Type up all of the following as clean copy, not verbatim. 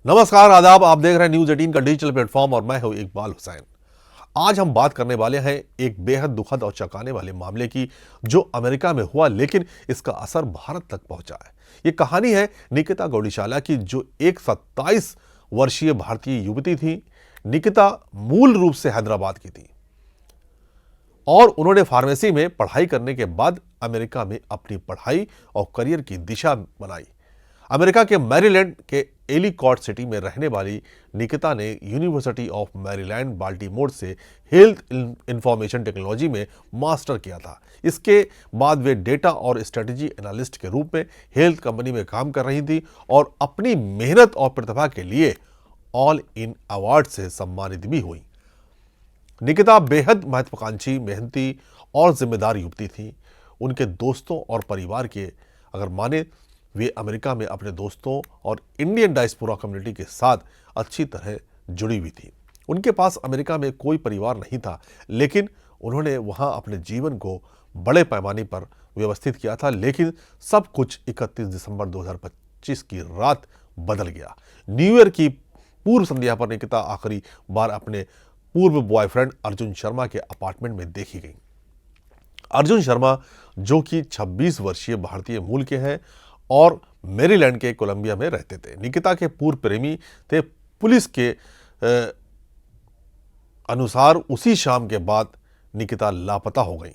नमस्कार, आदाब। आप देख रहे हैं न्यूज 18 का डिजिटल प्लेटफॉर्म और मैं हूं इकबाल हुसैन। आज हम बात करने वाले हैं एक बेहद दुखद और चौंकाने वाले मामले की जो अमेरिका में हुआ, लेकिन इसका असर भारत तक पहुंचा है। ये कहानी है निकिता गौडीशाला की, जो एक 27 वर्षीय भारतीय युवती थी। निकिता मूल रूप से हैदराबाद की थी और उन्होंने फार्मेसी में पढ़ाई करने के बाद अमेरिका में अपनी पढ़ाई और करियर की दिशा बनाई। अमेरिका के मैरीलैंड के एलिकॉट सिटी में रहने वाली निकिता ने यूनिवर्सिटी ऑफ मैरीलैंड बाल्टीमोर से हेल्थ इंफॉर्मेशन टेक्नोलॉजी में मास्टर किया था। इसके बाद वे डेटा और स्ट्रेटेजी एनालिस्ट के रूप में हेल्थ कंपनी में काम कर रही थी और अपनी मेहनत और प्रतिभा के लिए ऑल इन अवार्ड से सम्मानित भी हुई। निकिता बेहद महत्वाकांक्षी, मेहनती और जिम्मेदार युवती थी। उनके दोस्तों और परिवार के अगर माने, वे अमेरिका में अपने दोस्तों और इंडियन डायस्पोरा कम्युनिटी के साथ अच्छी तरह जुड़ी हुई थी। उनके पास अमेरिका में कोई परिवार नहीं था, लेकिन उन्होंने वहां अपने जीवन को बड़े पैमाने पर व्यवस्थित किया था। लेकिन सब कुछ 31 दिसंबर 2025 की रात बदल गया। न्यू ईयर की पूर्व संध्या पर निकिता आखिरी बार अपने पूर्व बॉयफ्रेंड अर्जुन शर्मा के अपार्टमेंट में देखी गई। अर्जुन शर्मा, जो कि 26 वर्षीय भारतीय मूल के हैं और मैरीलैंड के कोलंबिया में रहते थे, निकिता के पूर्व प्रेमी थे। पुलिस के अनुसार उसी शाम के बाद निकिता लापता हो गई।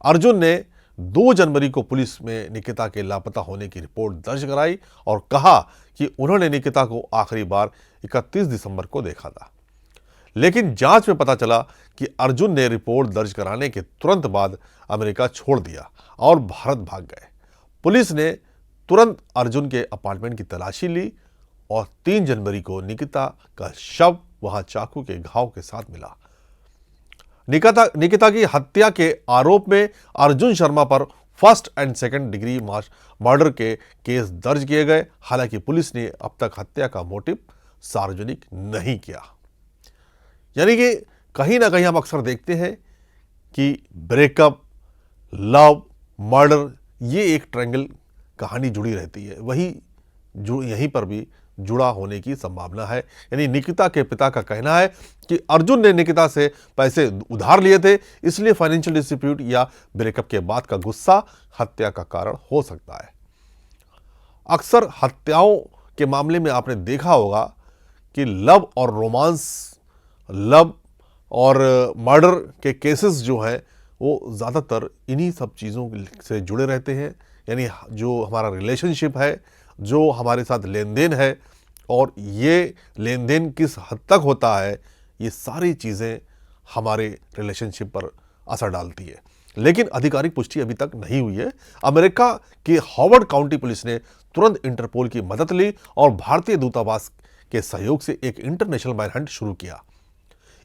अर्जुन ने 2 जनवरी को पुलिस में निकिता के लापता होने की रिपोर्ट दर्ज कराई और कहा कि उन्होंने निकिता को आखिरी बार 31 दिसंबर को देखा था। लेकिन जांच में पता चला कि अर्जुन ने रिपोर्ट दर्ज कराने के तुरंत बाद अमेरिका छोड़ दिया और भारत भाग गए। पुलिस ने तुरंत अर्जुन के अपार्टमेंट की तलाशी ली और 3 जनवरी को निकिता का शव वहां चाकू के घाव के साथ मिला। निकिता की हत्या के आरोप में अर्जुन शर्मा पर first and second degree murder के केस दर्ज किए गए। हालांकि पुलिस ने अब तक हत्या का मोटिव सार्वजनिक नहीं किया। यानी कि कहीं ना कहीं हम अक्सर देखते हैं कि ब्रेकअप, लव, मर्डर, ये एक ट्रायंगल कहानी जुड़ी रहती है। वही यहीं पर भी जुड़ा होने की संभावना है। यानी निकिता के पिता का कहना है कि अर्जुन ने निकिता से पैसे उधार लिए थे, इसलिए फाइनेंशियल डिस्प्यूट या ब्रेकअप के बाद का गुस्सा हत्या का कारण हो सकता है। अक्सर हत्याओं के मामले में आपने देखा होगा कि लव और मर्डर के केसेस जो हैं वो ज़्यादातर इन्हीं सब चीज़ों से जुड़े रहते हैं। यानी जो हमारा रिलेशनशिप है, जो हमारे साथ लेन देन है और ये लेन देन किस हद तक होता है, ये सारी चीज़ें हमारे रिलेशनशिप पर असर डालती है। लेकिन आधिकारिक पुष्टि अभी तक नहीं हुई है। अमेरिका की हार्वर्ड काउंटी पुलिस ने तुरंत इंटरपोल की मदद ली और भारतीय दूतावास के सहयोग से एक इंटरनेशनल मैनहंट शुरू किया।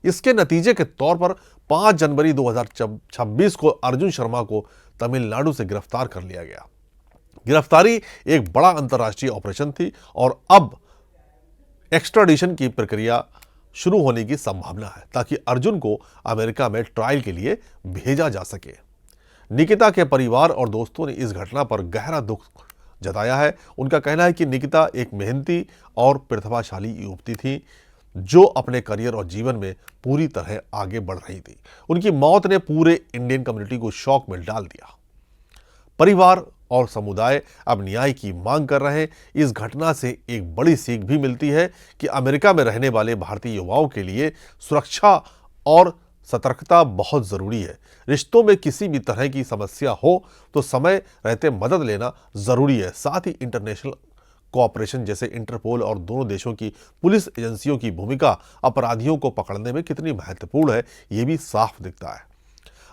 इसके नतीजे के तौर पर 5 जनवरी 2026 को अर्जुन शर्मा को तमिलनाडु से गिरफ्तार कर लिया गया। गिरफ्तारी एक बड़ा अंतर्राष्ट्रीय ऑपरेशन थी और अब एक्स्ट्राडिशन की प्रक्रिया शुरू होने की संभावना है ताकि अर्जुन को अमेरिका में ट्रायल के लिए भेजा जा सके। निकिता के परिवार और दोस्तों ने इस घटना पर गहरा दुख जताया है। उनका कहना है कि निकिता एक मेहनती और प्रतिभाशाली युवती थी जो अपने करियर और जीवन में पूरी तरह आगे बढ़ रही थी। उनकी मौत ने पूरे इंडियन कम्युनिटी को शॉक में डाल दिया। परिवार और समुदाय अब न्याय की मांग कर रहे हैं। इस घटना से एक बड़ी सीख भी मिलती है कि अमेरिका में रहने वाले भारतीय युवाओं के लिए सुरक्षा और सतर्कता बहुत ज़रूरी है। रिश्तों में किसी भी तरह की समस्या हो तो समय रहते मदद लेना ज़रूरी है। साथ ही इंटरनेशनल कोऑपरेशन जैसे इंटरपोल और दोनों देशों की पुलिस एजेंसियों की भूमिका अपराधियों को पकड़ने में कितनी महत्वपूर्ण है, ये भी साफ दिखता है।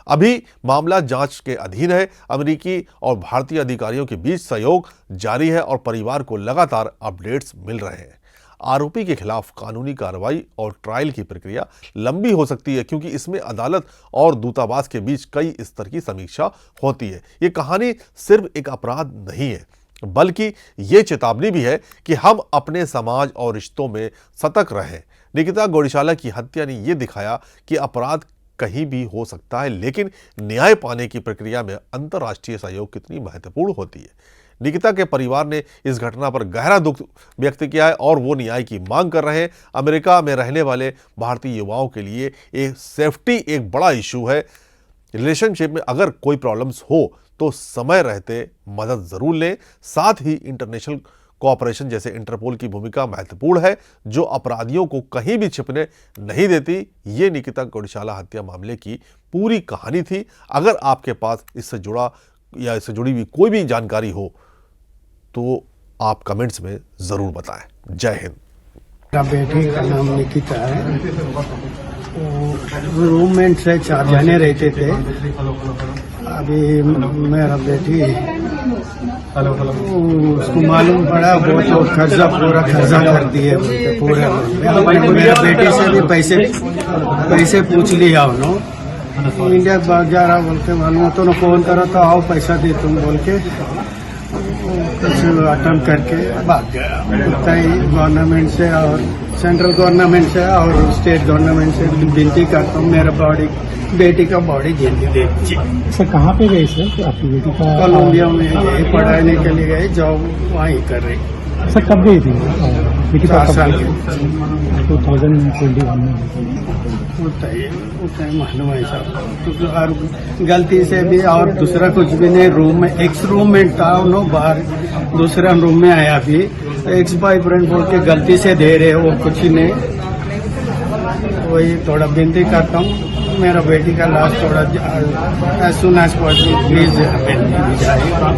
अभी मामला जांच के अधीन है। अमेरिकी और भारतीय अधिकारियों के बीच सहयोग जारी है और परिवार को लगातार अपडेट्स मिल रहे हैं। आरोपी के खिलाफ कानूनी कार्रवाई और ट्रायल की प्रक्रिया लंबी हो सकती है, क्योंकि इसमें अदालत और दूतावास के बीच कई स्तर की समीक्षा होती है। ये कहानी सिर्फ एक अपराध नहीं है, बल्कि ये चेतावनी भी है कि हम अपने समाज और रिश्तों में सतर्क रहें। निकिता गौडीशाला की हत्या ने यह दिखाया कि अपराध कहीं भी हो सकता है, लेकिन न्याय पाने की प्रक्रिया में अंतर्राष्ट्रीय सहयोग कितनी महत्वपूर्ण होती है। निकिता के परिवार ने इस घटना पर गहरा दुख व्यक्त किया है और वो न्याय की मांग कर रहे हैं। अमेरिका में रहने वाले भारतीय युवाओं के लिए ये सेफ्टी एक बड़ा इशू है। रिलेशनशिप में अगर कोई प्रॉब्लम्स हो तो समय रहते मदद ज़रूर लें। साथ ही इंटरनेशनल कोऑपरेशन जैसे इंटरपोल की भूमिका महत्वपूर्ण है, जो अपराधियों को कहीं भी छिपने नहीं देती। ये निकिता गौडशाला हत्या मामले की पूरी कहानी थी। अगर आपके पास इससे जुड़ा या इससे जुड़ी हुई कोई भी जानकारी हो तो आप कमेंट्स में ज़रूर बताएं। जय हिंद। मेरा बेटी का नाम निकिता है। रूममेट से 4 जने रहते थे। अभी मेरा बेटी उसको मालूम पड़ा बहुत लोग पूरा खर्चा कर दिए पूरे। मेरा बेटी से भी पैसे पूछ लिया उन्होंने। इंडिया भाग जा रहा बोल के मालूम तो फोन करो तो आओ पैसा दे तुम बोल के कुछ अटेम्प्ट करके भाग गया। उतना ही गवर्नमेंट से और सेंट्रल गवर्नमेंट से और स्टेट गवर्नमेंट से विनती करता हूँ मेरा बेटी का बॉडी जल्दी दे दीजिए। सर कहाँ पे गए सर आपकी बेटी का? कोलंबिया में पढ़ाने के लिए गए, जॉब वहीं कर रही। सर कब गई थी? 4 साल की 2021 में। उतना ही मालूम है साहब। और गलती से भी और दूसरा कुछ भी नहीं, रूम में एक्स रूममेट था उन्होंने बाहर दूसरा रूम में आया। भी एक्स बॉयफ्रेंड बोल के गलती से दे रहे वो कुछ नहीं। वही थोड़ा विनती करता हूँ मेरा बेटी का लाश थोड़ा as soon as possible please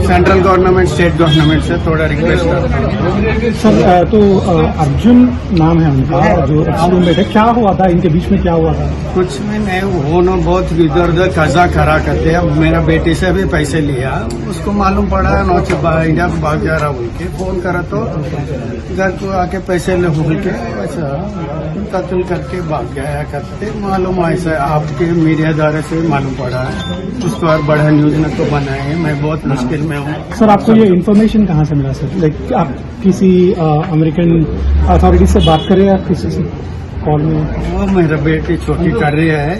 central government state government से थोड़ा रिक्वेस्ट करता हूँ। सर तो अर्जुन नाम है उनका जो रूममेट है, क्या हुआ था इनके बीच में, क्या हुआ था? कुछ में नहीं, वो ना बहुत इधर उधर कर्जा खड़ा करते। अब मेरा बेटी से भी पैसे लिया, उसको मालूम पड़ा नौचे इंडिया को भाग जा रहा बोल के फोन करा तो घर को आके पैसे ले बोल के अच्छा कत्ल करके भाग गया करते। मालूम ऐसा आपके मीडिया द्वारा से मालूम पड़ा है, उसको और बड़ा न्यूज में तो बनाए। मैं बहुत मुश्किल में हूँ। सर आपको ये इन्फॉर्मेशन कहाँ से मिला सर? लाइक आप किसी अमेरिकन अथॉरिटी से बात करें या किसी से कॉल में? वो मेरा बेटी छोटी कर रही है,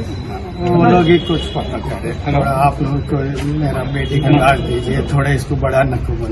वो लोग ही कुछ पता करे। थोड़ा आप लोग को मेरा बेटी का लाश दीजिए, थोड़ा इसको बड़ा नको बना।